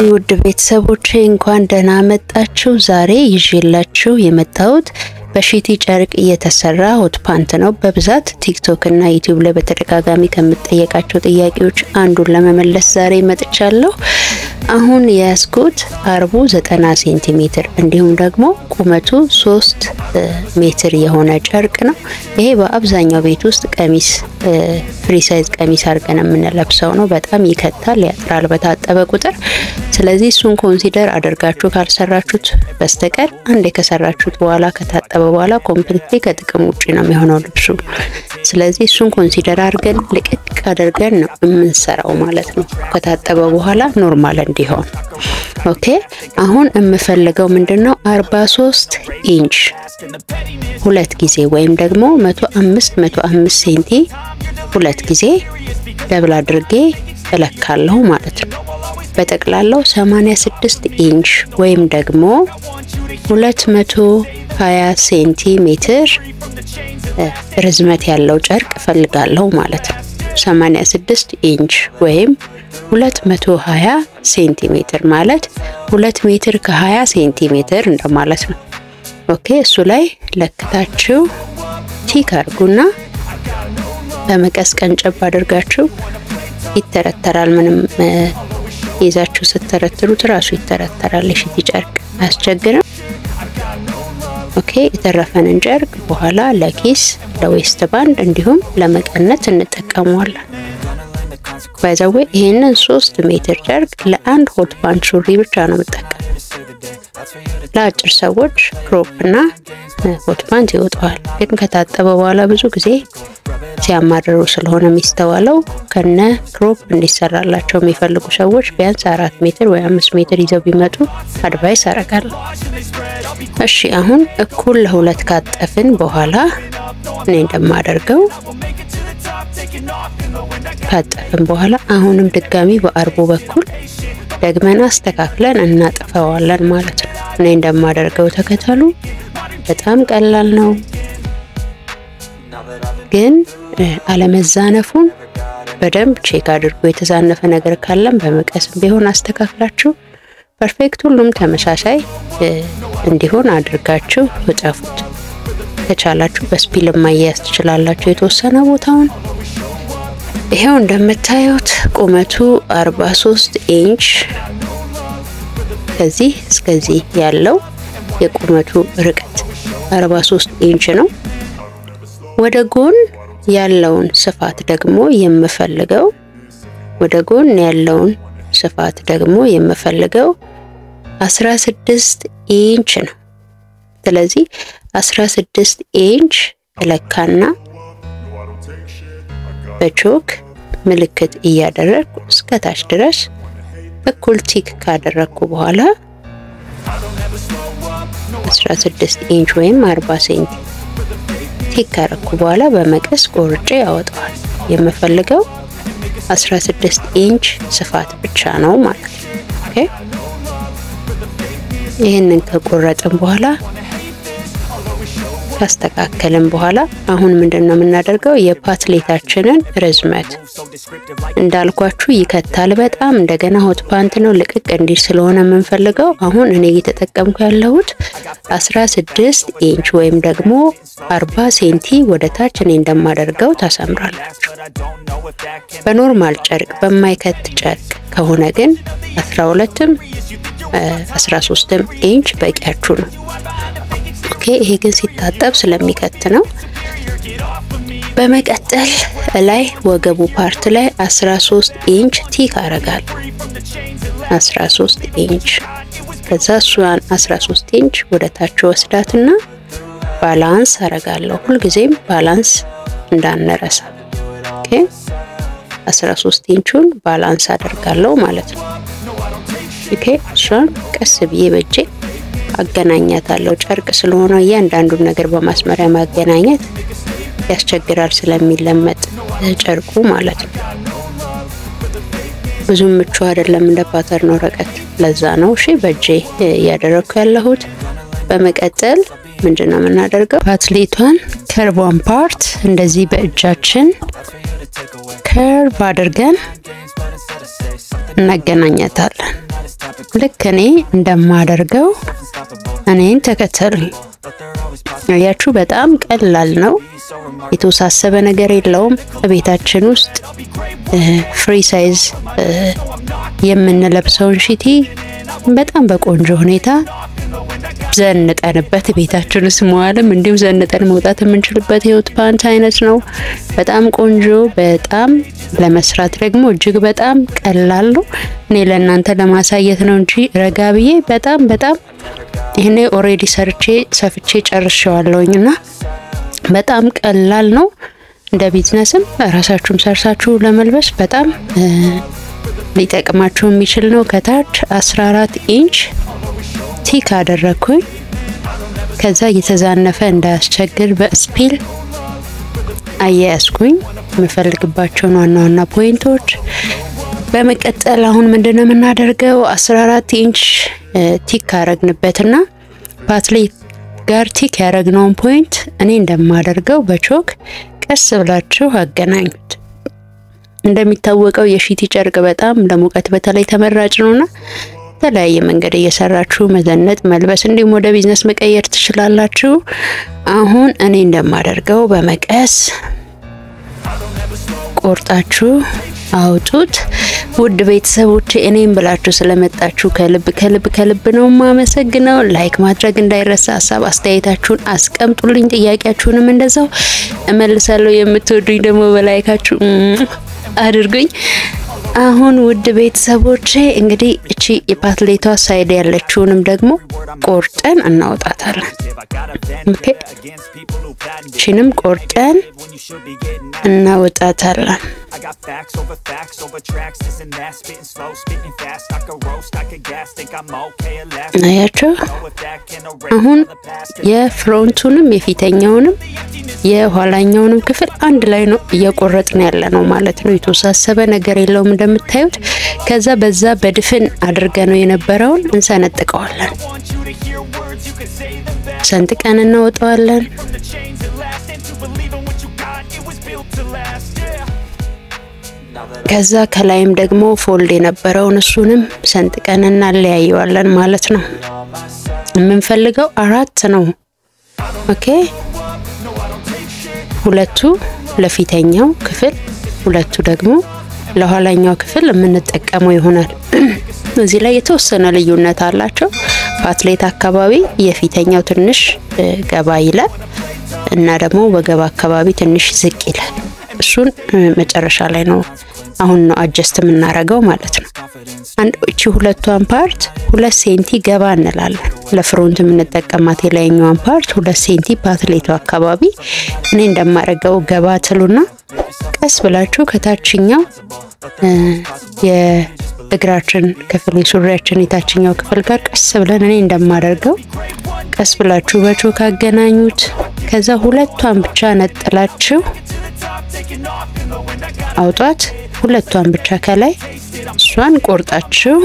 ውድ ቤተሰቦቼ እንኳን ደህና መጣችሁ። ዛሬ ይዤላችሁ የመጣሁት በሺቲ ጨርቅ እየተሰራ ሆት ፓንት ነው። በብዛት ቲክቶክ እና ዩቲዩብ ላይ በተደጋጋሚ ከምትጠየቃቸው ጥያቄዎች አንዱን ለመመለስ ዛሬ መጥቻለሁ። አሁን ያስኩት 90 ሴንቲሜትር እንዲሁም ደግሞ ቁመቱ 3 ሜትር የሆነ ጨርቅ ነው። ይሄ በአብዛኛው ቤት ውስጥ ቀሚስ ፍሪ ሳይዝ ቀሚስ አርገን የምንለብሰው ነው። በጣም ይከታል፣ ያጥራል በታጠበ ቁጥር። ስለዚህ እሱን ኮንሲደር አድርጋችሁ ካልሰራችሁት በስተቀር አንዴ ከሰራችሁት በኋላ ከታጠበ በኋላ ኮምፕሊትሊ ከጥቅም ውጪ ነው የሚሆነው ልብሱ። ስለዚህ እሱን ኮንሲደር አድርገን ልቅቅ አድርገን ነው የምንሰራው ማለት ነው፣ ከታጠበ በኋላ ኖርማል እንዲሆን። ኦኬ አሁን የምፈልገው ምንድነው 43 ኢንች ሁለት ጊዜ ወይም ደግሞ 105 ሴንቲ ሁለት ጊዜ ደብል አድርጌ እለካለሁ ማለት ነው። በጠቅላላው 86 ኢንች ወይም ደግሞ 220 ሴንቲሜትር ርዝመት ያለው ጨርቅ ፈልጋለሁ ማለት ነው። 86 ኢንች ወይም 220 ሴንቲሜትር ማለት 2 ሜትር ከ20 ሴንቲሜትር እንደማለት ነው። ኦኬ እሱ ላይ ለክታችሁ ቲክ አድርጉና በመቀስ ቀንጨብ አድርጋችሁ ይተረተራል። ምንም ይዛችሁ ስትተረትሩት ራሱ ይተረተራል። የሺቲ ጨርቅ አያስቸግርም። ኦኬ የተረፈንን ጨርቅ በኋላ ለኪስ ለዌስት ባንድ እንዲሁም ለመቀነት እንጠቀመዋለን። ባይዘዌ ይሄንን 3 ሜትር ጨርቅ ለአንድ ሆት ፓንት ሱሪ ብቻ ነው የምጠቀመው። ለአጭር ሰዎች ክሮፕ እና ሆት ፓንት ይወጣዋል። ግን ከታጠበ በኋላ ብዙ ጊዜ ሲያማርሩ ስለሆነ የሚስተዋለው ከነ ክሮፕ እንዲሰራላቸው የሚፈልጉ ሰዎች ቢያንስ 4 ሜትር ወይ 5 ሜትር ይዘው ቢመጡ አድቫይስ አደርጋለሁ። እሺ አሁን እኩል ለሁለት ካጠፍን በኋላ እኔ እንደማደርገው ካጠፍን በኋላ አሁንም ድጋሚ በአርቦ በኩል ደግመን አስተካክለን እናጥፈዋለን ማለት ነው። እኔ እንደማደርገው ተከታተሉ። በጣም ቀላል ነው፣ ግን አለመዛነፉን በደንብ ቼክ አድርጉ። የተዛነፈ ነገር ካለም በመቀስም ቢሆን አስተካክላችሁ ፐርፌክት ሁሉም ተመሳሳይ እንዲሆን አድርጋችሁ ወጣፉት። ከቻላችሁ በስፒል ማያያዝ ትችላላችሁ የተወሰነ ቦታውን። ይሄው እንደምታዩት ቁመቱ 43 ኢንች ከዚህ እስከዚህ ያለው የቁመቱ ርቀት 43 ኢንች ነው። ወደ ጎን ያለውን ስፋት ደግሞ የምፈልገው 16 ኢንች ነው። ስለዚህ 16 ኢንች ለካና በቾክ ምልክት እያደረኩ እስከ ታች ድረስ እኩል ቲክ ካደረኩ በኋላ 16 ኢንች ወይም 40 ሴንቲ ቲክ ካደረኩ በኋላ በመቀስ ቆርጬ ያወጣዋል። የምፈልገው 16 ኢንች ስፋት ብቻ ነው ማለት ነው። ኦኬ ይሄንን ከቆረጥን በኋላ ካስተካከልን በኋላ አሁን ምንድነው የምናደርገው? የፓትሌታችንን ርዝመት እንዳልኳችሁ ይከታል በጣም። እንደገና ሆት ፓንት ነው ልቅቅ እንዲል ስለሆነ የምንፈልገው አሁን እኔ እየተጠቀምኩ ያለሁት 16 ኢንች ወይም ደግሞ 40 ሴንቲ ወደ ታች እኔ እንደማደርገው ታሰምራላችሁ። በኖርማል ጨርቅ በማይከት ጨርቅ ከሆነ ግን 12ም 13ም ኢንች በቂያችሁ ነው። ኦኬ ይሄ ግን ሲታጠብ ስለሚከት ነው። በመቀጠል ላይ ወገቡ ፓርት ላይ 13 ኢንች ቲክ አረጋለሁ። 13 ኢንች ከዛ እሷን 13 ኢንች ወደ ታች ወስዳትና ባላንስ አረጋለሁ። ሁሉ ጊዜም ባላንስ እንዳንረሳ። ኦኬ 13 ኢንቹን ባላንስ አደርጋለሁ ማለት ነው። ኦኬ እሷን ቀስ ብዬ በእጄ አገናኛታለሁ። ጨርቅ ስለሆነ እያንዳንዱን ነገር በማስመሪያ ማገናኘት ያስቸግራል ስለሚለመጥ ጨርቁ ማለት ነው። ብዙም ምቹ አይደለም እንደ ፓተርን ወረቀት፣ ለዛ ነው እሺ በእጄ ያደረኩ ያለሁት። በመቀጠል ምንድነው የምናደርገው? ፓትሌቷን ከርቧን ፓርት እንደዚህ በእጃችን ከርቭ አድርገን እናገናኛታለን። ልክ እኔ እንደማደርገው እኔን ተከተሉኝ። ያያችሁ በጣም ቀላል ነው፣ የተወሳሰበ ነገር የለውም። ቤታችን ውስጥ ፍሪ ሳይዝ የምንለብሰውን ሺቲ በጣም በቆንጆ ሁኔታ ዘንጠንበት ቤታችን ውስጥ መዋልም እንዲሁ ዘንጠን መውጣት የምንችልበት የህይወት ፓንት አይነት ነው። በጣም ቆንጆ፣ በጣም ለመስራት ደግሞ እጅግ በጣም ቀላል ነው። እኔ ለእናንተ ለማሳየት ነው እንጂ ረጋብዬ በጣም ይሄኔ ኦሬዲ ሰፍቼ ጨርሼዋለሁኝና በጣም ቀላል ነው። እንደ ቢዝነስም ራሳችሁም ሰርሳችሁ ለመልበስ በጣም ሊጠቅማችሁ የሚችል ነው። ከታች 14 ኢንች ቲክ አደረኩኝ። ከዛ እየተዛነፈ እንዳያስቸግር በስፒል አያያዝኩኝ የምፈልግባቸውን ዋና ፖይንቶች። በመቀጠል አሁን ምንድነው የምናደርገው? 14 ኢንች ቲክ አረግንበትና ፓትሌት ጋር ቲክ ያረግነውን ፖይንት እኔ እንደማደርገው በቾክ ቀስ ብላችሁ አገናኙት። እንደሚታወቀው የሺቲ ጨርቅ በጣም ለሙቀት በተለይ ተመራጭ ነውና በተለያየ መንገድ እየሰራችሁ መዘነጥ መልበስ እንዲሁም ወደ ቢዝነስ መቀየር ትችላላችሁ። አሁን እኔ እንደማደርገው በመቀስ ቆርጣችሁ አውጡት። ውድ ቤተሰቦቼ እኔም ብላችሁ ስለመጣችሁ ከልብ ነው ማመሰግነው። ላይክ ማድረግ እንዳይረሳ፣ ሐሳብ አስተያየታችሁን አስቀምጡልኝ። ጥያቄያችሁንም እንደዛው እመልሳለሁ። የምትወዱኝ ደግሞ በላይካችሁ አድርጉኝ። አሁን ውድ ቤተሰቦቼ እንግዲህ እቺ የፓትሌቷ ሳይድ ያለችውንም ደግሞ ቆርጠን እናወጣታለን። ኦኬ እቺንም ቆርጠን እናወጣታለን። አያችሁ አሁን የፍሮንቱንም የፊተኛውንም የኋላኛውንም ክፍል አንድ ላይ ነው እየቆረጥን ያለ ነው ማለት ነው። የተወሳሰበ ነገር የለውም እንደምታዩት። ከዛ በዛ በድፍን አድርገነው የነበረውን እንሰነጥቀዋለን። ሰንጥቀን እናወጣዋለን። ከዛ ከላይም ደግሞ ፎልድ የነበረውን እሱንም ሰንጥቀን እናለያየዋለን ማለት ነው። የምንፈልገው 4 ነው። ኦኬ ሁለቱ ለፊተኛው ክፍል፣ ሁለቱ ደግሞ ለኋላኛው ክፍል የምንጠቀመው ይሆናል። እዚህ ላይ የተወሰነ ልዩነት አላቸው። ፓትሌት አካባቢ የፊተኛው ትንሽ ገባ ይላል እና ደግሞ ወገብ አካባቢ ትንሽ ዝቅ ይላል። እሱን መጨረሻ ላይ ነው አሁን ነው አጀስት የምናረገው ማለት ነው። እቺ ሁለቷን ፓርት 2 ሴንቲ ገባ እንላለን። ለፍሮንት የምንጠቀማት የላይኛዋን ፓርት 2 ሴንቲ ፓትሌቱ አካባቢ እኔ እንደማረገው ገባ ትሉና ቀስ ብላችሁ ከታችኛው የእግራችን ክፍል የሱሪያችን የታችኛው ክፍል ጋር ቀስ ብለን እኔ እንደማደርገው ቀስ ብላችሁ በቾክ አገናኙት። ከዛ ሁለቷን ብቻ ነጥላችሁ አውጣት። ሁለቷን ብቻ ከላይ እሷን ቆርጣችሁ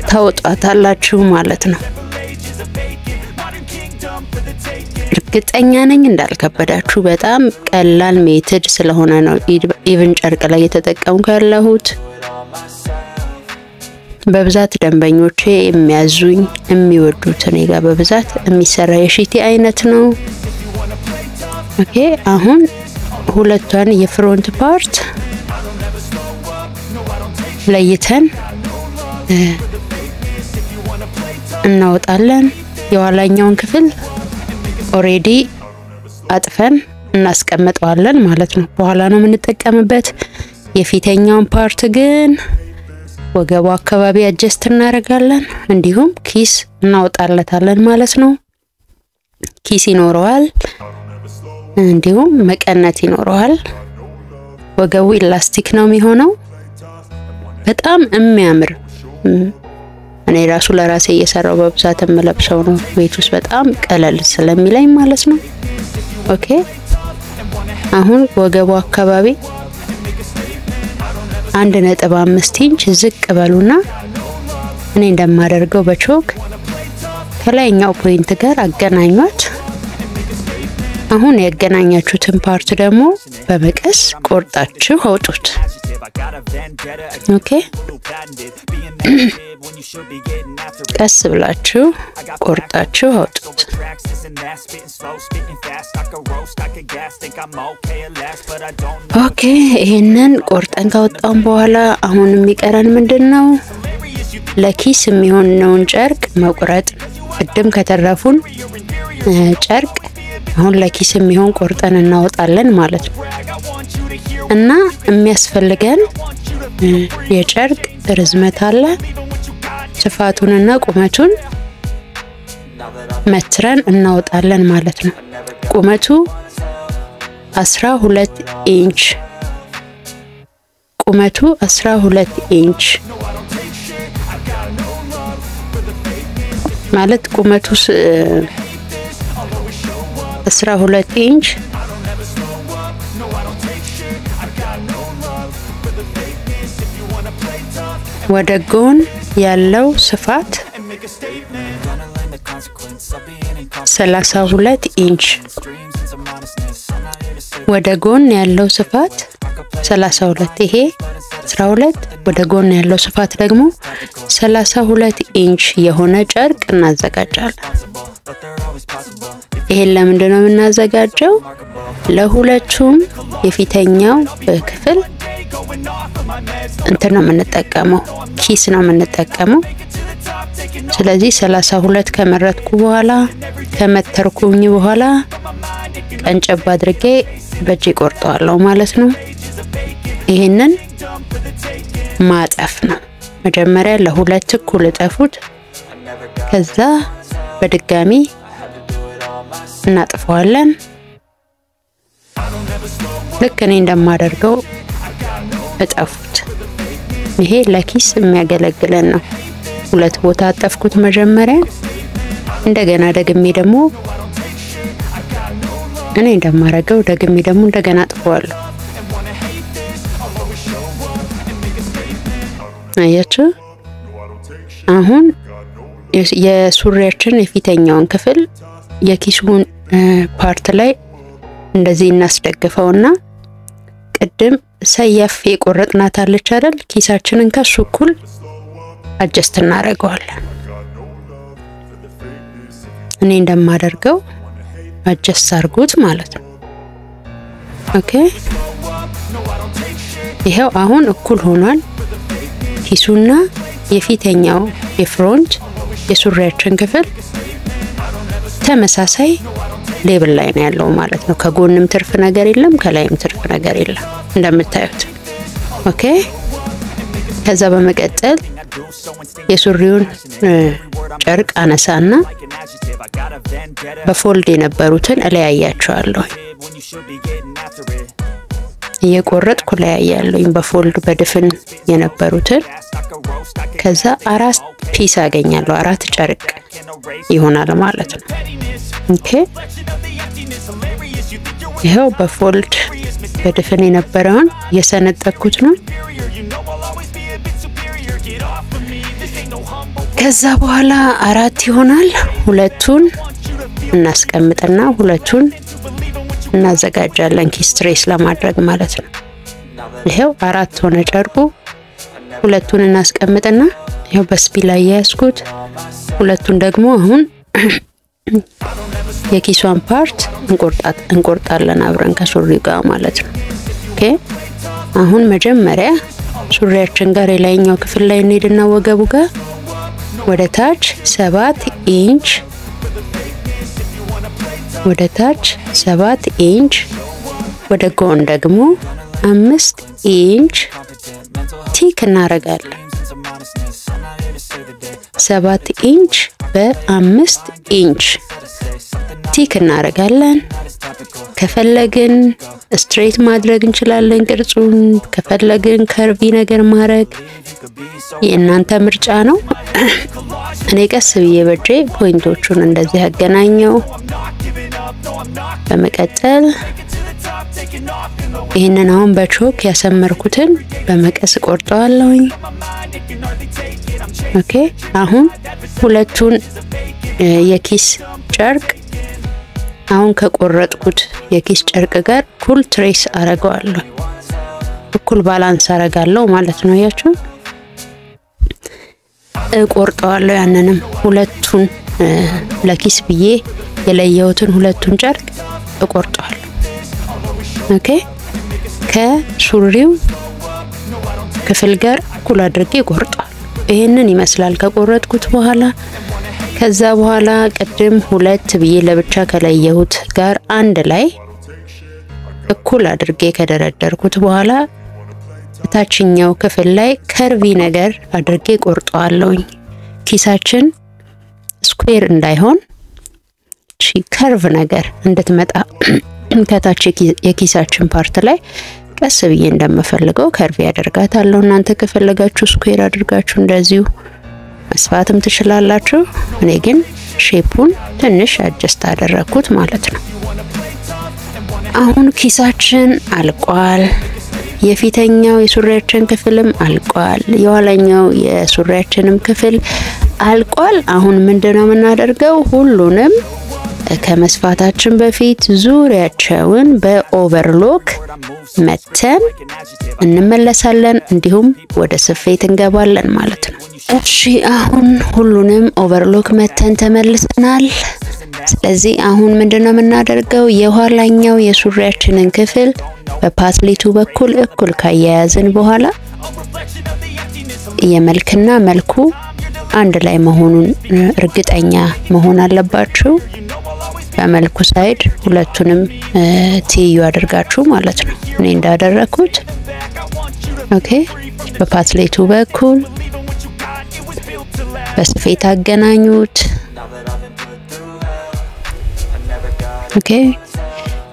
ታወጣታላችሁ ማለት ነው። እርግጠኛ ነኝ እንዳልከበዳችሁ። በጣም ቀላል ሜትድ ስለሆነ ነው ኢቭን ጨርቅ ላይ የተጠቀምኩ ያለሁት። በብዛት ደንበኞቼ የሚያዙኝ የሚወዱት እኔ ጋር በብዛት የሚሰራ የሺቲ አይነት ነው። ኦኬ አሁን ሁለቷን የፍሮንት ፓርት ለይተን እናወጣለን። የኋላኛውን ክፍል ኦሬዲ አጥፈን እናስቀምጠዋለን ማለት ነው። በኋላ ነው የምንጠቀምበት። የፊተኛውን ፓርት ግን ወገቡ አካባቢ አጀስት እናረጋለን። እንዲሁም ኪስ እናወጣለታለን ማለት ነው። ኪስ ይኖረዋል፣ እንዲሁም መቀነት ይኖረዋል። ወገቡ ኢላስቲክ ነው የሚሆነው። በጣም የሚያምር እኔ ራሱ ለራሴ እየሰራው በብዛት የምለብሰው ነው። ቤት ውስጥ በጣም ቀለል ስለሚለኝ ማለት ነው። ኦኬ አሁን ወገቡ አካባቢ 1.5 ኢንች ዝቅ በሉና እኔ እንደማደርገው በቾክ ከላይኛው ፖይንት ጋር አገናኙት። አሁን ያገናኛችሁትን ፓርት ደግሞ በመቀስ ቆርጣችሁ አውጡት። ኦኬ ቀስ ብላችሁ ቆርጣችሁ አውጡት ኦኬ ይሄንን ቆርጠን ካወጣን በኋላ አሁን የሚቀረን ምንድነው ለኪስ የሚሆነውን ጨርቅ መቁረጥ ቅድም ከተረፉን ጨርቅ አሁን ለኪስ የሚሆን ቆርጠን እናወጣለን ማለት ነው እና የሚያስፈልገን የጨርቅ ርዝመት አለ ስፋቱንና ቁመቱን መትረን እናወጣለን ማለት ነው ቁመቱ 12 ኢንች ቁመቱ 12 ኢንች ማለት ቁመቱ 12 ኢንች ወደ ጎን ያለው ስፋት 32 ኢንች ወደ ጎን ያለው ስፋት 32 ይሄ 12 ወደ ጎን ያለው ስፋት ደግሞ 32 ኢንች የሆነ ጨርቅ እናዘጋጃለን ይሄን ለምንድን ነው እናዘጋጀው ለሁለቱም የፊተኛው ክፍል እንትን ነው የምንጠቀመው ኪስ ነው የምንጠቀመው ስለዚህ 32 ከመረጥኩ በኋላ ከመተርኩኝ በኋላ ቀንጨብ አድርጌ በእጄ ቆርጠዋለሁ ማለት ነው ይሄንን ማጠፍ ነው መጀመሪያ ለሁለት እኩል ጠፉት ከዛ በድጋሚ እናጥፈዋለን ልክ እኔ እንደማደርገው እጠፉት ይሄ ለኪስ የሚያገለግለን ነው ሁለት ቦታ አጠፍኩት መጀመሪያ እንደገና ደግሜ ደግሞ እኔ እንደማረገው ደግሜ ደግሞ እንደገና አጥፈዋለሁ አያችሁ አሁን የሱሪያችን የፊተኛውን ክፍል የኪሱን ፓርት ላይ እንደዚህ እናስደግፈውና ቅድም ሰያፍ የቆረጥናት አለች አይደል ኪሳችንን ከሱ እኩል አጀስት እናደርገዋለን እኔ እንደማደርገው አጀስት አርጉት ማለት ነው ኦኬ ይሄው አሁን እኩል ሆኗል ኪሱና የፊተኛው የፍሮንት የሱሪያችን ክፍል ተመሳሳይ ሌብል ላይ ነው ያለው ማለት ነው ከጎንም ትርፍ ነገር የለም ከላይም ትርፍ ነገር የለም እንደምታዩት ኦኬ ከዛ በመቀጠል የሱሪውን ጨርቅ አነሳና በፎልድ የነበሩትን እለያያቸዋለሁ የቆረጥኩ ለያያለሁኝ በፎልድ በድፍን የነበሩትን ከዛ አራት ፒስ አገኛለሁ አራት ጨርቅ ይሆናል ማለት ነው ኦኬ ይሄው በፎልድ በድፍን የነበረውን የሰነጠኩት ነው ከዛ በኋላ አራት ይሆናል ሁለቱን እናስቀምጥና ሁለቱን እናዘጋጃለን ኪስ ትሬስ ለማድረግ ማለት ነው ይሄው አራት ሆነ ጨርቁ ሁለቱን እናስቀምጥና ይሄው በስፒል ላይ ያስኩት ሁለቱን ደግሞ አሁን የኪሷን ፓርት እንቆርጣለን አብረን ከሱሪው ጋር ማለት ነው ኦኬ አሁን መጀመሪያ ሱሪያችን ጋር የላይኛው ክፍል ላይ እንሄድና ወገቡ ጋር ወደ ታች 7 ኢንች ወደ ታች 7 ኢንች ወደ ጎን ደግሞ 5 ኢንች ቲክ እናረጋለን 7 ኢንች በ5 ኢንች ቲክ እናረጋለን ከፈለግን ስትሬት ማድረግ እንችላለን ቅርጹን ከፈለግን ከርቪ ነገር ማድረግ የእናንተ ምርጫ ነው እኔ ቀስ ብዬ በጄ ፖይንቶቹን እንደዚህ ያገናኘው በመቀጠል ይሄንን አሁን በቾክ ያሰመርኩትን በመቀስ ቆርጠዋለሁኝ ኦኬ አሁን ሁለቱን የኪስ ጨርቅ አሁን ከቆረጥኩት የኪስ ጨርቅ ጋር ኩል ትሬስ አረጋለሁ እኩል ባላንስ አረጋለሁ ማለት ነው። ያያችሁ እቆርጠዋለሁ። ያንንም ሁለቱን ለኪስ ብዬ የለየሁትን ሁለቱን ጨርቅ እቆርጠዋለሁ። ኦኬ ከሱሪው ክፍል ጋር እኩል አድርጌ እቆርጠዋለሁ። ይሄንን ይመስላል ከቆረጥኩት በኋላ ከዛ በኋላ ቀደም ሁለት ብዬ ለብቻ ከለየሁት ጋር አንድ ላይ እኩል አድርጌ ከደረደርኩት በኋላ ታችኛው ክፍል ላይ ከርቪ ነገር አድርጌ ቆርጠዋለሁ። ኪሳችን ስኩዌር እንዳይሆን ከርቭ ነገር እንድትመጣ ከታች የኪሳችን ፓርት ላይ ቀስ ብዬ እንደምፈልገው ከርቪ ያደርጋታለሁ። እናንተ ከፈለጋችሁ ስኩዌር አድርጋችሁ እንደዚሁ መስፋትም ትችላላችሁ። እኔ ግን ሼፑን ትንሽ አጀስት አደረኩት ማለት ነው። አሁን ኪሳችን አልቋል። የፊተኛው የሱሪያችን ክፍልም አልቋል። የኋላኛው የሱሪያችንም ክፍል አልቋል። አሁን ምንድነው የምናደርገው? ሁሉንም ከመስፋታችን በፊት ዙሪያቸውን በኦቨርሎክ መተን እንመለሳለን። እንዲሁም ወደ ስፌት እንገባለን ማለት ነው። እሺ አሁን ሁሉንም ኦቨርሎክ መተን ተመልሰናል። ስለዚህ አሁን ምንድነው የምናደርገው? የኋላኛው የሱሪያችንን ክፍል በፓትሌቱ በኩል እኩል ካያያዝን በኋላ የመልክና መልኩ አንድ ላይ መሆኑን እርግጠኛ መሆን አለባችሁ። በመልኩ ሳይድ ሁለቱንም ትይዩ አድርጋችሁ ማለት ነው። እኔ እንዳደረኩት ኦኬ። በፓትሌቱ በኩል በስፌት አገናኙት። ኦኬ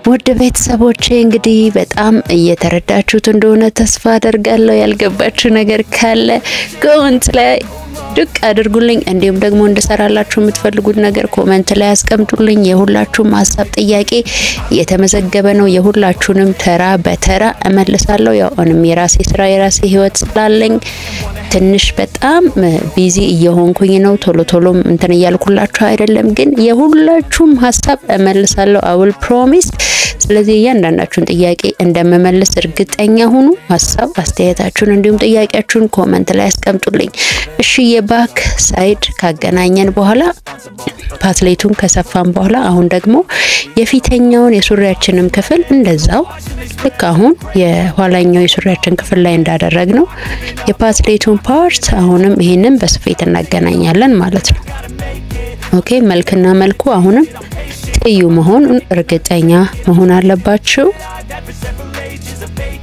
ውድ ቤተሰቦቼ እንግዲህ በጣም እየተረዳችሁት እንደሆነ ተስፋ አደርጋለሁ። ያልገባችሁ ነገር ካለ ኮሜንት ላይ ድቅ አድርጉልኝ። እንዲሁም ደግሞ እንድሰራላችሁ የምትፈልጉት ነገር ኮሜንት ላይ አስቀምጡልኝ። የሁላችሁም ሐሳብ ጥያቄ እየተመዘገበ ነው። የሁላችሁንም ተራ በተራ እመልሳለሁ። ያው እኔም የራሴ ስራ የራሴ ህይወት ስላለኝ ትንሽ በጣም ቢዚ እየሆንኩኝ ነው። ቶሎ እንትን እያልኩላችሁ አይደለም፣ ግን የሁላችሁም ሐሳብ እመልሳለሁ። I will promise። ስለዚህ እያንዳንዳችሁን ጥያቄ እንደምመልስ እርግጠኛ ሁኑ። ሐሳብ አስተያየታችሁን እንዲሁም ጥያቄያችሁን ኮሜንት ላይ አስቀምጡልኝ። እሺ የባክ ሳይድ ካገናኘን በኋላ ፓትሌቱን ከሰፋን በኋላ አሁን ደግሞ የፊተኛውን የሱሪያችንን ክፍል እንደዛው ልክ አሁን የኋላኛው የሱሪያችን ክፍል ላይ እንዳደረግነው የፓትሌቱን ፓርት አሁንም ይሄንን በስፌት እናገናኛለን ማለት ነው። ኦኬ መልክና መልኩ አሁንም ትይዩ መሆኑን እርግጠኛ መሆን አለባችሁ።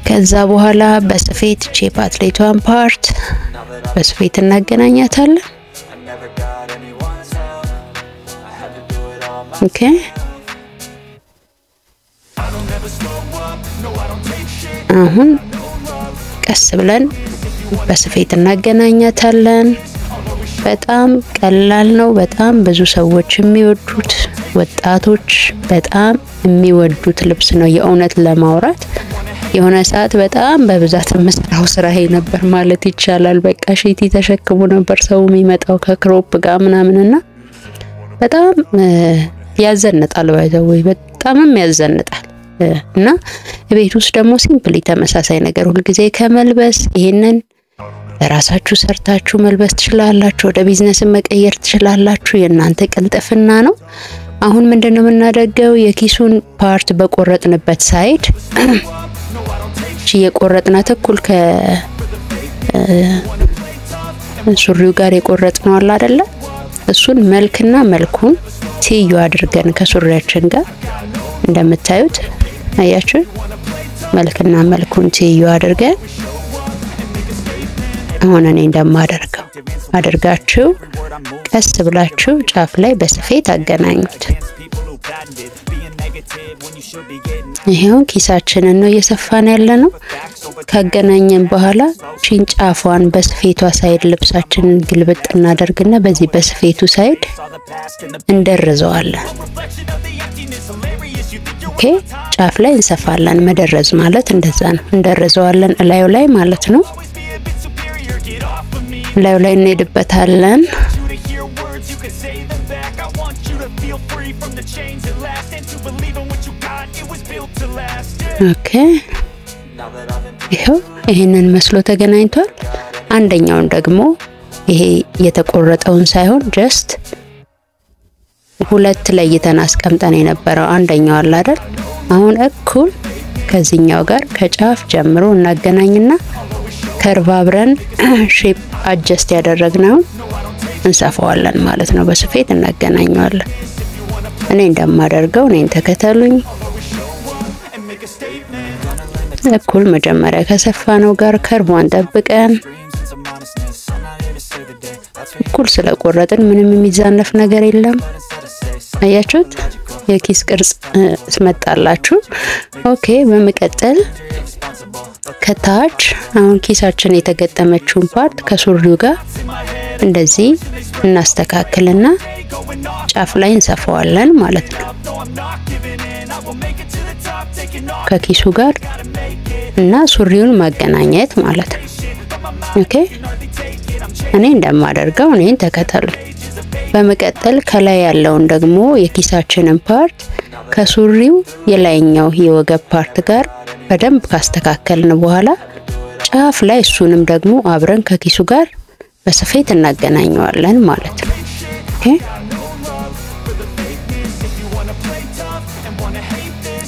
ከዛ በኋላ በስፌት ፓትሌቷን ፓርት በስፌት እናገናኛታለን። ኦኬ አሁን ቀስ ብለን በስፌት እናገናኛታለን። በጣም ቀላል ነው። በጣም ብዙ ሰዎች የሚወዱት ወጣቶች በጣም የሚወዱት ልብስ ነው። የእውነት ለማውራት የሆነ ሰዓት በጣም በብዛት መስራው ስራ ይሄ ነበር ማለት ይቻላል። በቃ ሺቲ ተሸክሞ ነበር ሰው የሚመጣው ከክሮፕ ጋር ምናምንና በጣም ያዘንጣል። ወይ በጣምም ያዘንጣል። እና ቤት ውስጥ ደግሞ ሲምፕሊ ተመሳሳይ ነገር ሁሉ ጊዜ ከመልበስ ይሄንን ለራሳችሁ ሰርታችሁ መልበስ ትችላላችሁ። ወደ ቢዝነስ መቀየር ትችላላችሁ። የእናንተ ቅልጥፍና ነው። አሁን ምንድነው የምናደርገው? የኪሱን ፓርት በቆረጥንበት ሳይድ የቆረጥናት እኩል ከሱሪው ጋር የቆረጥነው አለ አይደለ? እሱን መልክና መልኩን ትይዩ አድርገን ከሱሪያችን ጋር እንደምታዩት አያችሁ፣ መልክና መልኩን ትይዩ አድርገን አሁን እኔ እንደማደርገው አድርጋችሁ ቀስ ብላችሁ ጫፍ ላይ በስፌት አገናኙት። ይሄው ኪሳችንን ነው እየሰፋን ያለነው። ካገናኘን በኋላ ጫፏን በስፌቷ ሳይድ ልብሳችንን ግልብጥ እናደርግና በዚህ በስፌቱ ሳይድ እንደርዘዋለን። ኦኬ ጫፍ ላይ እንሰፋለን። መደረዝ ማለት እንደዛ ነው። እንደርዘዋለን እላዩ ላይ ማለት ነው። እላዩ ላይ እንሄድበታለን። ኦኬ ይሄው ይሄንን መስሎ ተገናኝቷል። አንደኛውን ደግሞ ይሄ የተቆረጠውን ሳይሆን ጀስት ሁለት ለይተን አስቀምጠን የነበረው አንደኛው አለ አይደል? አሁን እኩል ከዚህኛው ጋር ከጫፍ ጀምሮ እናገናኝና ከርቭ አብረን ሼፕ አጀስት ያደረግነው እንሰፋዋለን ማለት ነው። በስፌት እናገናኘዋለን። እኔ እንደማደርገው እኔን ተከተሉኝ። እኩል መጀመሪያ ከሰፋነው ጋር ከርቧን ጠብቀን እኩል ስለቆረጥን ምንም የሚዛነፍ ነገር የለም። አያችሁት? የኪስ ቅርጽ ስመጣላችሁ። ኦኬ በመቀጠል ከታች አሁን ኪሳችን የተገጠመችውን ፓርት ከሱሪው ጋር እንደዚህ እናስተካክልና ጫፍ ላይ እንሰፋዋለን ማለት ነው። ከኪሱ ጋር እና ሱሪውን ማገናኘት ማለት ነው። ኦኬ እኔ እንደማደርገው እኔን ተከተሉ። በመቀጠል ከላይ ያለውን ደግሞ የኪሳችንን ፓርት ከሱሪው የላይኛው የወገብ ፓርት ጋር በደንብ ካስተካከልን በኋላ ጫፍ ላይ እሱንም ደግሞ አብረን ከኪሱ ጋር በስፌት እናገናኘዋለን ማለት ነው። ኦኬ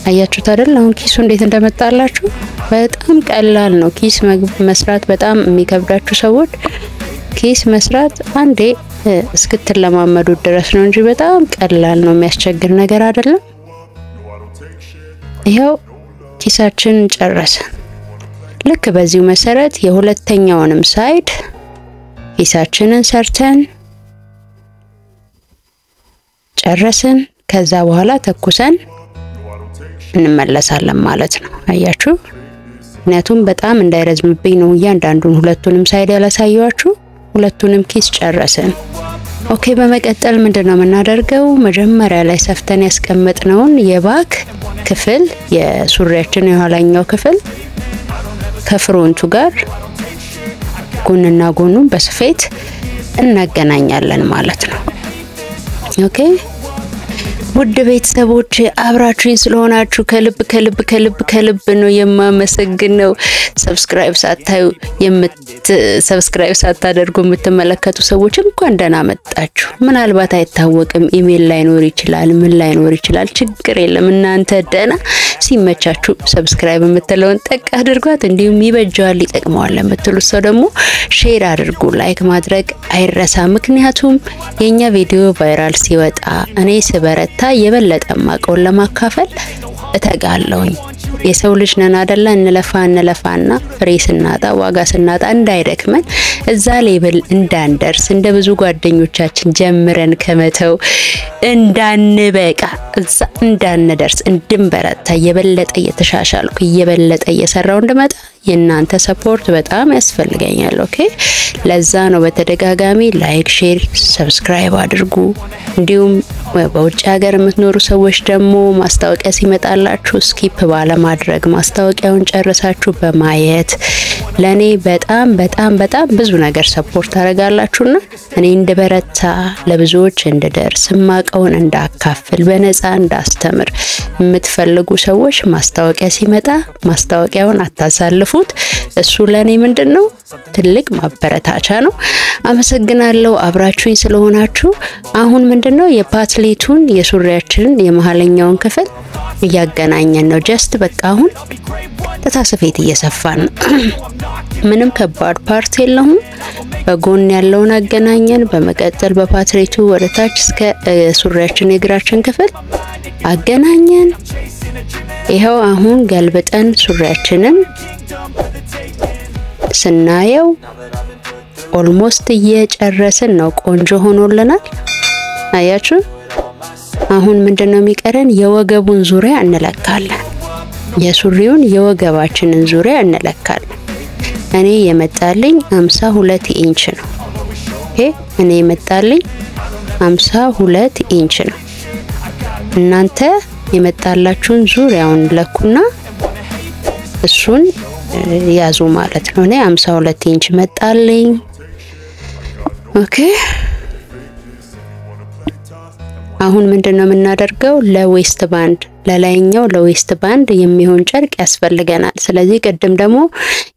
አያችሁት አይደል? አሁን ኪሱ እንዴት እንደመጣላችሁ በጣም ቀላል ነው። ኪስ መስራት በጣም የሚከብዳችሁ ሰዎች ኪስ መስራት አንዴ እስክትለማመዱ ድረስ ነው እንጂ በጣም ቀላል ነው፣ የሚያስቸግር ነገር አይደለም። ይሄው ኪሳችን ጨረሰን። ልክ በዚሁ መሰረት የሁለተኛውንም ሳይድ ኪሳችንን ሰርተን ጨረስን። ከዛ በኋላ ተኩሰን እንመለሳለን ማለት ነው። አያችሁ? ምክንያቱም በጣም እንዳይረዝምብኝ ነው እያንዳንዱን ሁለቱንም ሳይድ ያላሳየዋችሁ። ሁለቱንም ኪስ ጨረስን። ኦኬ በመቀጠል ምንድነው የምናደርገው? መጀመሪያ ላይ ሰፍተን ያስቀመጥነውን የባክ ክፍል የሱሪያችን የኋላኛው ክፍል ከፍሮንቱ ጋር ጎንና ጎኑን በስፌት እናገናኛለን ማለት ነው። ኦኬ ውድ ቤተሰቦች አብራችሁኝ ስለሆናችሁ ከልብ ነው የማመሰግነው። ሰብስክራይብ ሳታደርጉ የምትመለከቱ ሰዎች እንኳን ደህና መጣችሁ። ምናልባት አይታወቅም፣ ኢሜል ላይኖር ይችላል፣ ምን ላይኖር ይችላል፣ ችግር የለም። እናንተ ደህና ሲመቻችሁ ሰብስክራይብ የምትለውን ጠቅ አድርጓት። እንዲሁም ይበጃዋል ይጠቅመዋል የምትሉት ሰው ደግሞ ሼር አድርጉ። ላይክ ማድረግ አይረሳ። ምክንያቱም የኛ ቪዲዮ ቫይራል ሲወጣ እኔ ስበረታ የበለጠ ማቀውን ለማካፈል እተጋለሁኝ። የሰው ልጅ ነን አይደለ? እንለፋና ፍሬ ስናጣ ዋጋ ስናጣ እንዳይደክመን እዛ ሌብል እንዳንደርስ እንደ ብዙ ጓደኞቻችን ጀምረን ከመተው እንዳንበቃ እዛ እንዳንደርስ እንድንበረታ የበለጠ እየተሻሻልኩ የበለጠ እየሰራው እንድመጣ የናንተ ሰፖርት በጣም ያስፈልገኛል። ኦኬ ለዛ ነው በተደጋጋሚ ላይክ፣ ሼር፣ ሰብስክራይብ አድርጉ። እንዲሁም በውጭ ሀገር የምትኖሩ ሰዎች ደግሞ ማስታወቂያ ሲመጣላችሁ ስኪፕ ባለማድረግ ማስታወቂያውን ጨርሳችሁ በማየት ለኔ በጣም ብዙ ነገር ሰፖርት አደርጋላችሁና እኔ እንድበረታ ለብዙዎች እንድደርስ ማቀውን እንዳካፍል በነፃ እንዳስተምር የምትፈልጉ ሰዎች ማስታወቂያ ሲመጣ ማስታወቂያውን አታሳልፉት። እሱ ለኔ ምንድነው ትልቅ ማበረታቻ ነው። አመሰግናለሁ አብራችሁኝ ስለሆናችሁ። አሁን ምንድነው የፓትሌቱን የሱሪያችንን የመሃለኛውን ክፍል እያገናኘን ነው። ጀስት በቃ አሁን ተታሰፌት እየሰፋን ምንም ከባድ ፓርት የለውም። በጎን ያለውን አገናኘን። በመቀጠል በፓትሌቱ ወደታች እስከ ሱሪያችን የግራችን ክፍል አገናኘን። ይሄው አሁን ገልብጠን ሱሪያችንን ስናየው ኦልሞስት እየጨረስን ነው። ቆንጆ ሆኖልናል። አያችሁ? አሁን ምንድነው የሚቀረን? የወገቡን ዙሪያ እንለካለን። የሱሪውን የወገባችንን ዙሪያ እንለካለን። እኔ የመጣልኝ 52 ኢንች ነው። ኦኬ እኔ የመጣልኝ 52 ኢንች ነው። እናንተ የመጣላችሁን ዙሪያውን ለኩና እሱን ያዙ ማለት ነው። እኔ 52 ኢንች መጣልኝ። ኦኬ አሁን ምንድነው የምናደርገው? ለዌስት ባንድ ለላይኛው ለዌስት ባንድ የሚሆን ጨርቅ ያስፈልገናል። ስለዚህ ቀደም ደግሞ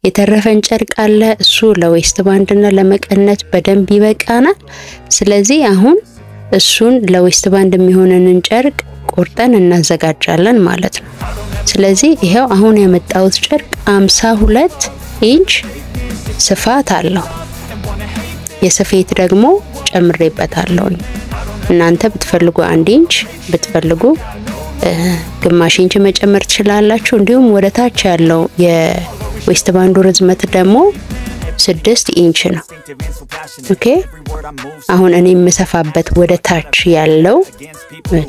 የተረፈን ጨርቅ አለ። እሱ ለዌስት ባንድና ለመቀነት በደንብ ይበቃናል። ስለዚህ አሁን እሱን ለዌስት ባንድ የሚሆነንን ጨርቅ ቆርጠን እናዘጋጃለን ማለት ነው። ስለዚህ ይሄው አሁን ያመጣሁት ጨርቅ 52 ኢንች ስፋት አለው። የስፌት ደግሞ ጨምሬበታለሁ። እናንተ ብትፈልጉ 1 ኢንች ብትፈልጉ ግማሽ ኢንች መጨመር ትችላላችሁ። እንዲሁም ወደ ታች ያለው የዌስት ባንዱ ርዝመት ደግሞ 6 ኢንች ነው። ኦኬ አሁን እኔ የምሰፋበት ወደ ታች ያለው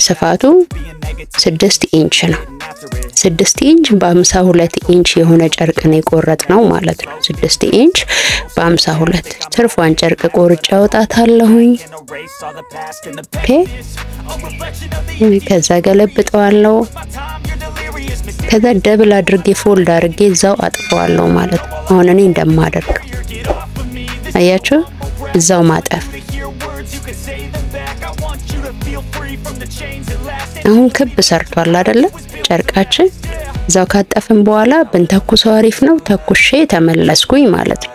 ስፋቱ 6 ኢንች ነው። 6 ኢንች በ52 ኢንች የሆነ ጨርቅ ነው የቆረጥነው ማለት ነው። 6 ኢንች በ52 ትርፏን ጨርቅ ቆርጬ አውጣታለሁኝ። ኦኬ ከዛ ገለብጠዋለሁ። ከዛ ደብል አድርጌ ፎልድ አድርጌ እዛው አጥፈዋለሁ ማለት ነው። አሁን እኔ እንደማደርገው አያችሁ እዛው ማጠፍ። አሁን ክብ ሰርቷል አይደለ ጨርቃችን። እዛው ካጠፍን በኋላ ብንተኩሰው አሪፍ ነው። ተኩሼ ተመለስኩኝ ማለት ነው።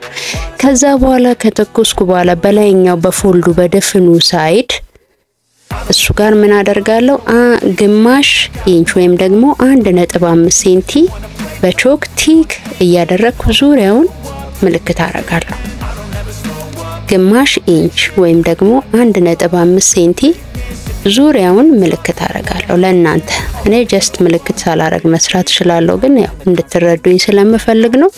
ከዛ በኋላ ከተኩስኩ በኋላ በላይኛው በፎልዱ በደፍኑ ሳይድ እሱ ጋር ምን አደርጋለሁ? ግማሽ ኢንች ወይም ደግሞ 1.5 ሴንቲ በቾክ ቲክ እያደረኩ ዙሪያውን ምልክት አረጋለሁ። ግማሽ ኢንች ወይም ደግሞ 1.5 ሴንቲ ዙሪያውን ምልክት አረጋለሁ። ለእናንተ እኔ ጀስት ምልክት ሳላረግ መስራት እችላለሁ፣ ግን ያው እንድትረዱኝ ስለምፈልግ ነው።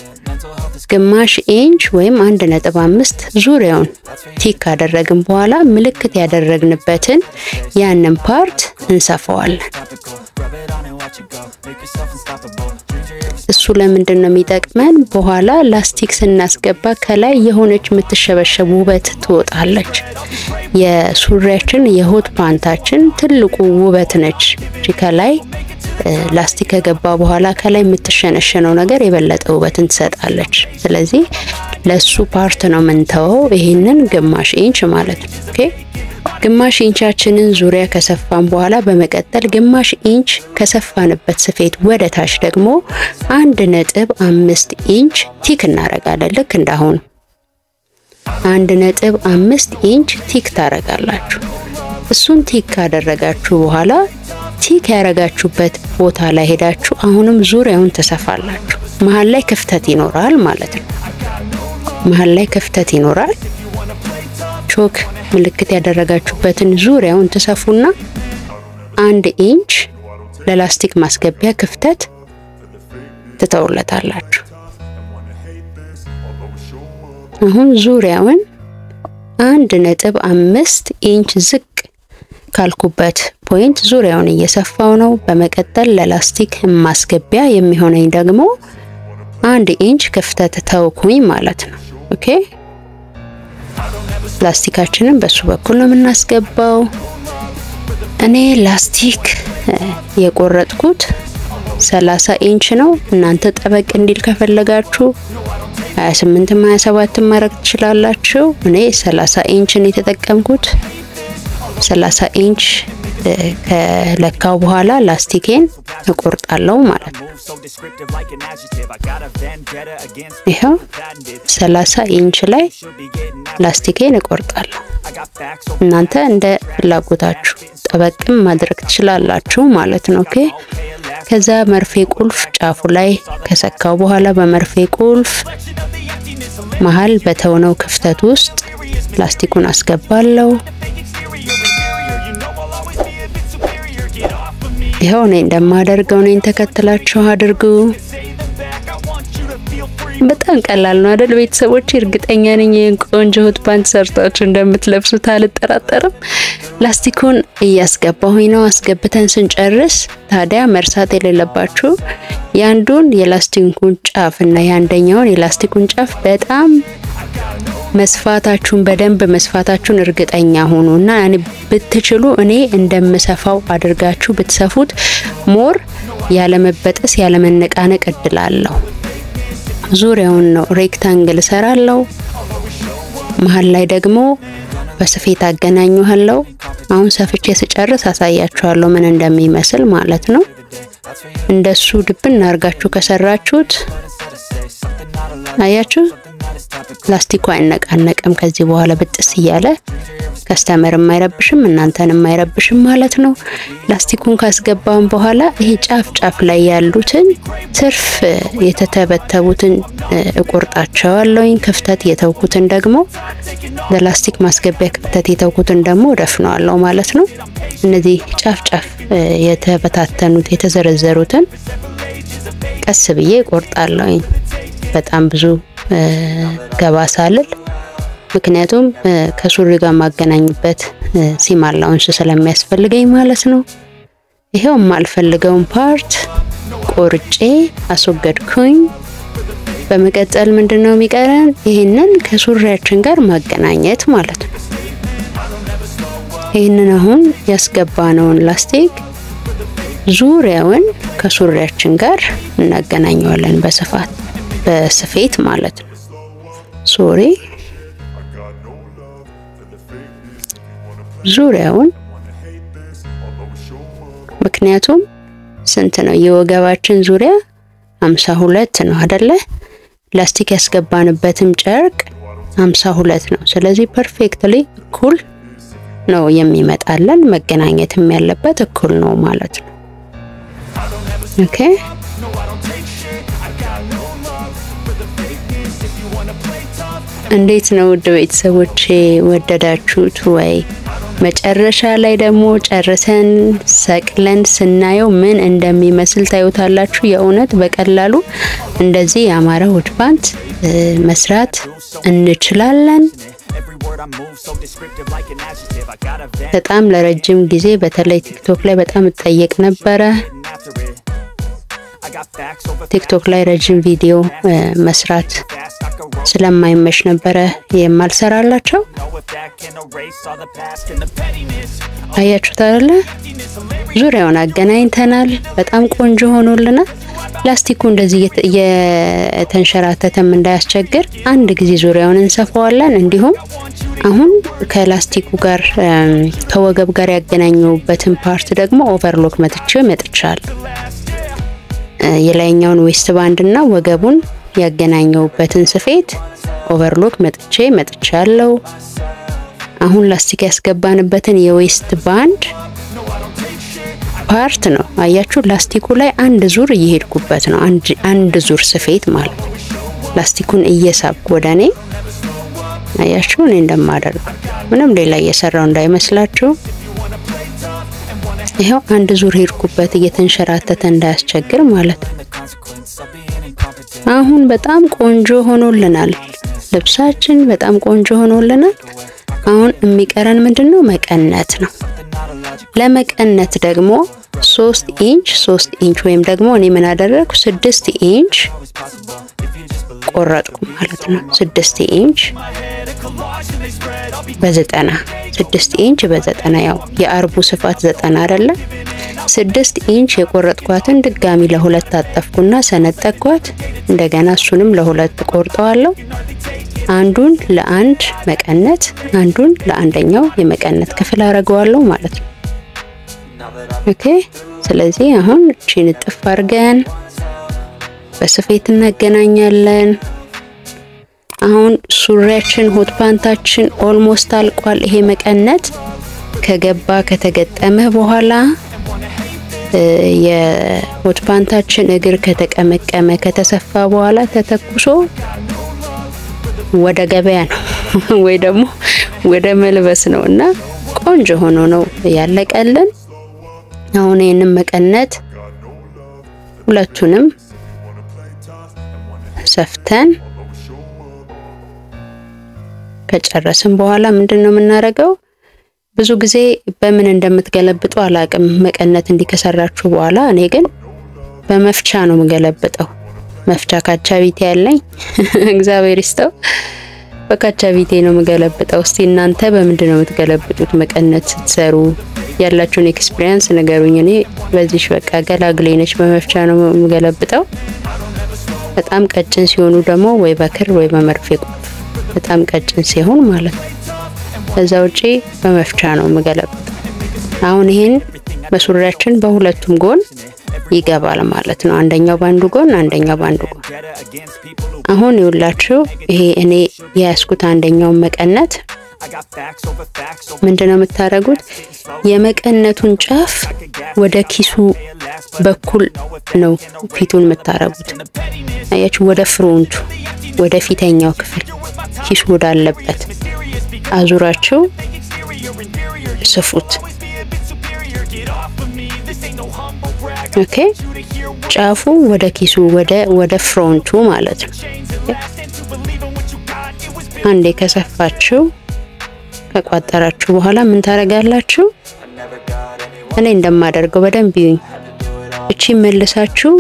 ግማሽ ኢንች ወይም 1.5 ዙሪያውን ቲክ አደረግን በኋላ ምልክት ያደረግንበትን ያንን ፓርት እንሰፋዋለን። እሱ ለምንድን ነው የሚጠቅመን? በኋላ ላስቲክ ስናስገባ ከላይ የሆነች የምትሸበሸብ ውበት ትወጣለች። የሱሪያችን የሆት ፓንታችን ትልቁ ውበት ነች። ከላይ ላስቲክ ከገባ በኋላ ከላይ የምትሸነሸነው ነገር የበለጠ ውበትን ትሰጣለች። ስለዚህ ለሱ ፓርት ነው የምንተወው ይሄንን ግማሽ ኢንች ማለት ነው። ኦኬ ግማሽ ኢንቻችንን ዙሪያ ከሰፋን በኋላ በመቀጠል ግማሽ ኢንች ከሰፋንበት ስፌት ወደ ታች ደግሞ 1.5 ኢንች ቲክ እናረጋለን። ልክ እንዳሁን 1.5 ኢንች ቲክ ታረጋላችሁ። እሱን ቲክ ካደረጋችሁ በኋላ ቲክ ያረጋችሁበት ቦታ ላይ ሄዳችሁ አሁንም ዙሪያውን ተሰፋላችሁ። መሃል ላይ ክፍተት ይኖራል ማለት ነው። መሃል ላይ ክፍተት ይኖራል። ቾክ ምልክት ያደረጋችሁበትን ዙሪያውን ተሰፉና 1 ኢንች ለላስቲክ ማስገቢያ ክፍተት ትተውለታላችሁ። አሁን ዙሪያውን 1.5 ኢንች ዝቅ ካልኩበት ፖይንት ዙሪያውን እየሰፋው ነው። በመቀጠል ለላስቲክ ማስገቢያ የሚሆነኝ ደግሞ 1 ኢንች ክፍተት ተውኩኝ ማለት ነው። ኦኬ ላስቲካችንን በሱ በኩል ነው የምናስገባው። እኔ ላስቲክ የቆረጥኩት 30 ኢንች ነው። እናንተ ጠበቅ እንዲል ከፈለጋችሁ 28 27 ማድረግ ትችላላችሁ። እኔ 30 ኢንች ነው የተጠቀምኩት። 30 ኢንች ከለካው በኋላ ላስቲኬን እቆርጣለሁ ማለት ነው። ይሄው 30 ኢንች ላይ ላስቲኬን እቆርጣለሁ። እናንተ እንደ ፍላጎታችሁ ጠበቅም ማድረግ ትችላላችሁ ማለት ነው። ኦኬ ከዛ መርፌ ቁልፍ ጫፉ ላይ ከሰካው በኋላ በመርፌ ቁልፍ መሃል በተወነው ክፍተት ውስጥ ላስቲኩን አስገባለሁ። ይሄው እኔ እንደማደርገው ነው ተከትላችሁ አድርጉ። በጣም ቀላል ነው አይደል ቤተሰቦች? እርግጠኛ ነኝ ቆንጆ ሆት ፓንት ሰርታችሁ እንደምትለብሱት አልጠራጠርም። ላስቲኩን እያስገባሁኝ ነው። አስገብተን ስንጨርስ ታዲያ መርሳት የሌለባችሁ ያንዱን የላስቲኩን ጫፍ እና ያንደኛውን የላስቲኩን ጫፍ በጣም መስፋታችሁን በደንብ መስፋታችሁን እርግጠኛ ሆኑና ያኔ ብትችሉ እኔ እንደምሰፋው አድርጋችሁ ብትሰፉት ሞር ያለመበጠስ ያለመነቃነቅ እድላለሁ። ዙሪያውን ነው ሬክታንግል ሰራለሁ። መሃል ላይ ደግሞ በስፌት አገናኙሃለሁ። አሁን ሰፍቼ ስጨርስ አሳያችኋለሁ ምን እንደሚመስል ማለት ነው። እንደሱ ድብን አርጋችሁ ከሰራችሁት አያችሁ ላስቲኩ አይነቃነቅም። ከዚህ በኋላ ብጥስ ይያለ ከስተመር የማይረብሽም እናንተን የማይረብሽም ማለት ነው። ላስቲኩን ካስገባን በኋላ ይሄ ጫፍ ላይ ያሉትን ትርፍ የተተበተቡትን እቆርጣቸዋለሁኝ። ክፍተት የተውኩትን ደግሞ ለላስቲክ ማስገቢያ ክፍተት የተውኩትን ደግሞ ደፍነዋለሁ ማለት ነው። እነዚህ ጫፍ የተበታተኑት የተዘረዘሩትን ቀስ ብዬ እቆርጣለሁኝ። በጣም ብዙ ገባ ሳልል ምክንያቱም ከሱሪ ጋር ማገናኝበት ሲም አላውንስ ስለሚያስፈልገኝ ማለት ነው። ይሄው ማልፈልገውን ፓርት ቆርጬ አስወገድኩኝ። በመቀጠል ምንድነው የሚቀረን? ይሄንን ከሱሪያችን ጋር ማገናኘት ማለት ነው። ይሄንን አሁን ያስገባነውን ላስቲክ ዙሪያውን ከሱሪያችን ጋር እናገናኘዋለን በስፌት ማለት ነው። ሶሪ ዙሪያውን ምክንያቱም ስንት ነው የወገባችን ዙሪያ 52 ነው አይደለ? ላስቲክ ያስገባንበትም ጨርቅ 52 ነው። ስለዚህ ፐርፌክትሊ እኩል ነው የሚመጣለን። መገናኘትም ያለበት እኩል ነው ማለት ነው። ኦኬ እንዴት ነው ውድ ቤተሰቦቼ ወደዳችሁት ወይ? መጨረሻ ላይ ደግሞ ጨርሰን ሰቅለን ስናየው ምን እንደሚመስል ታዩታላችሁ። የእውነት በቀላሉ እንደዚህ ያማረ ሆት ፓንት መስራት እንችላለን። በጣም ለረጅም ጊዜ በተለይ ቲክቶክ ላይ በጣም እጠየቅ ነበረ። ቲክቶክ ላይ ረጅም ቪዲዮ መስራት ስለማይመሽ ነበረ የማልሰራላቸው። አያችሁት አይደለ? ዙሪያውን አገናኝተናል። በጣም ቆንጆ ሆኖልናል። ላስቲኩ እንደዚህ የተንሸራተተም እንዳያስቸግር አንድ ጊዜ ዙሪያውን እንሰፋዋለን። እንዲሁም አሁን ከላስቲኩ ጋር ከወገብ ጋር ያገናኘውበትን ፓርት ደግሞ ኦቨርሎክ መጥቻለሁ። የላይኛውን ዌስት ባንድ እና ወገቡን ያገናኘውበትን ስፌት ኦቨርሎክ መጥቻለሁ። አሁን ላስቲክ ያስገባንበትን የዌስት ባንድ ፓርት ነው አያችሁ። ላስቲኩ ላይ አንድ ዙር እየሄድኩበት ነው። አንድ ዙር ስፌት ማለት ነው። ላስቲኩን እየሳብኩ ወደኔ አያችሁ እኔ እንደማደርግ ምንም ሌላ እየሰራው እንዳይመስላችሁ። ይሄው አንድ ዙር ሄድኩበት እየተንሸራተተ እንዳያስቸግር ማለት ነው። አሁን በጣም ቆንጆ ሆኖልናል። ልብሳችን በጣም ቆንጆ ሆኖልናል። አሁን የሚቀረን ምንድነው? መቀነት ነው። ለመቀነት ደግሞ 3 ኢንች ወይም ደግሞ እኔ ምን አደረኩ 6 ኢንች ቆረጥኩ ማለት ነው። 6 ኢንች በ90 6 ኢንች በ90 ያው የአርቡ ስፋት 90 አይደለ? 6 ኢንች የቆረጥኳትን ድጋሚ ለሁለት አጠፍኩና ሰነጠቅኳት። እንደገና እሱንም ለሁለት ቆርጠዋለሁ። አንዱን ለአንድ መቀነት አንዱን ለአንደኛው የመቀነት ክፍል አረጋዋለሁ ማለት ነው። ኦኬ ስለዚህ አሁን እቺን ጥፍ አርገን በስፌት እናገናኛለን። አሁን ሱሪያችን ሆት ፓንታችን ኦልሞስት አልቋል። ይሄ መቀነት ከገባ ከተገጠመ በኋላ የሆት ፓንታችን እግር ከተቀመቀመ ከተሰፋ በኋላ ተተኩሶ ወደ ገበያ ነው ወይ ደግሞ ወደ መልበስ ነውና ቆንጆ ሆኖ ነው ያለቀልን። አሁን ይሄንን መቀነት ሁለቱንም ሰፍተን ከጨረስን በኋላ ምንድነው የምናረገው? ብዙ ጊዜ በምን እንደምትገለብጡ አላቅም መቀነት እንዲከሰራችሁ በኋላ። እኔ ግን በመፍቻ ነው የምገለብጠው። መፍቻ ካቻቢቴ ያለኝ እግዚአብሔር ይስጠው። በካቻቢቴ ነው የምገለብጠው። እስቲ እናንተ በምንድነው የምትገለብጡት መቀነት ስትሰሩ? ያላችሁን ኤክስፒሪየንስ ንገሩኝ። እኔ በዚህ በቃ ገላግሌ ነች በመፍቻ ነው የምገለብጠው። በጣም ቀጭን ሲሆኑ ደግሞ ወይ በክር ወይ በመርፌ በጣም ቀጭን ሲሆን ማለት ነው። ከዛ ውጪ በመፍቻ ነው የምገለብጠው። አሁን ይሄን በሱሪያችን በሁለቱም ጎን ይገባል ማለት ነው። አንደኛው ባንዱ ጎን አንደኛው ባንዱ ጎን። አሁን ይውላችሁ ይሄ እኔ ያስኩት አንደኛው መቀነት ምንድነው የምታረጉት? የመቀነቱን ጫፍ ወደ ኪሱ በኩል ነው ፊቱን የምታረጉት። አያችሁ ወደ ፍሮንቱ ወደ ፊተኛው ክፍል ኪሱ ወዳለበት አዙራችሁ ስፉት። ኦኬ ጫፉ ወደ ኪሱ ወደ ፍሮንቱ ማለት ነው። አንዴ ከሰፋችሁ ከቋጠራችሁ በኋላ ምን ታረጋላችሁ? እኔ እንደማደርገው በደንብ እቺ መልሳችሁ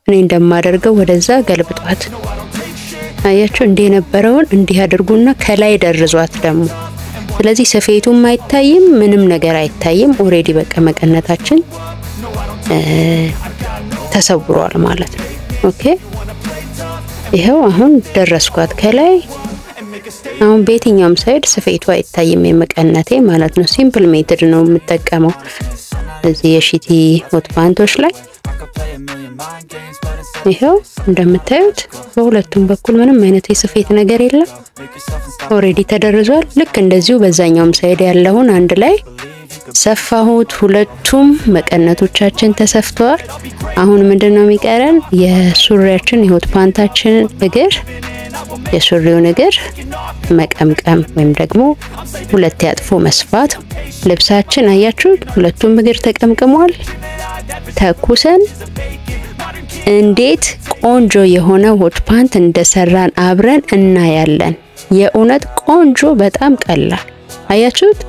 እኔ እንደማደርገው ወደዛ ገልብጧት። አያችሁ እንዴ ነበረውን እንዲህ አድርጉና ከላይ ደርዟት ደግሞ። ስለዚህ ሰፌቱም አይታይም ምንም ነገር አይታይም። ኦሬዲ በቃ መቀነታችን ተሰብሯል ማለት ነው። ኦኬ ይሄው አሁን ደረስኳት ከላይ። አሁን በየትኛውም ሳይድ ሰፌቱ አይታይም የመቀነቴ ማለት ነው። ሲምፕል ሜተድ ነው የምጠቀመው እዚህ የሺቲ ሆት ፓንቶች ላይ። ይሄው እንደምታዩት በሁለቱም በኩል ምንም አይነት የሰፌት ነገር የለም። ኦሬዲ ተደርዟል። ልክ እንደዚሁ በዛኛውም ሳይድ ያለውን አንድ ላይ ሰፋሁት። ሁለቱም መቀነቶቻችን ተሰፍተዋል። አሁን ምንድነው የሚቀረን? የሱሪያችን የሆት ፓንታችን እግር የሱሪውን እግር መቀምቀም ወይም ደግሞ ሁለት ያጥፎ መስፋት። ልብሳችን አያችሁ ሁለቱም እግር ተቀምቅሟል። ተኩሰን እንዴት ቆንጆ የሆነ ሆት ፓንት እንደሰራን አብረን እናያለን። የእውነት ቆንጆ በጣም ቀላል አያችሁት?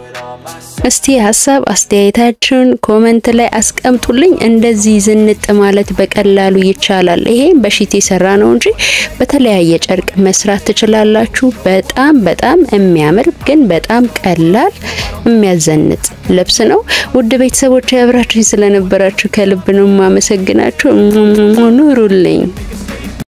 እስቲ ሐሳብ አስተያየታችሁን ኮሜንት ላይ አስቀምጡልኝ። እንደዚህ ዝንጥ ማለት በቀላሉ ይቻላል። ይሄ በሺቲ ሰራ ነው እንጂ በተለያየ ጨርቅ መስራት ትችላላችሁ። በጣም የሚያምር ግን በጣም ቀላል የሚያዘንጥ ልብስ ነው። ውድ ቤተሰቦች አብራችሁኝ ስለነበራችሁ ከልብ ነው ማመሰግናችሁ። ኑሩልኝ።